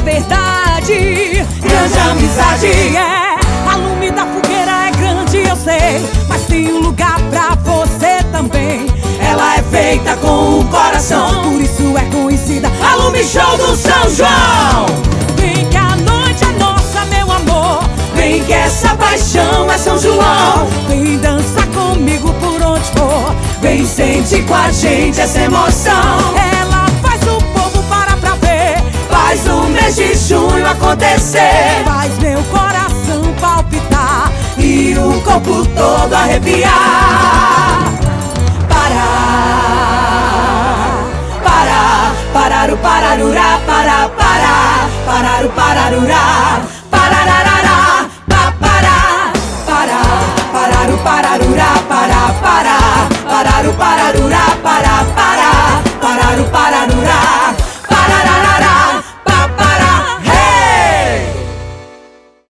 verdade, grande amizade. A lume da fogueira é grande, eu sei, mas tem um lugar pra você também. Ela é feita com o coração, por isso é conhecida a Lume Show do São João. Vem que a noite é nossa, meu amor, vem que essa paixão é São João. Vem dançar comigo por onde for, vem sente com a gente essa emoção. Ela faz o povo parar pra ver, faz o mês de junho acontecer, faz meu coração palpitar e o corpo todo arrepiar. Parar o pararurá, parar o pararurá, parararará, parar o pararurá, parar o pararurá.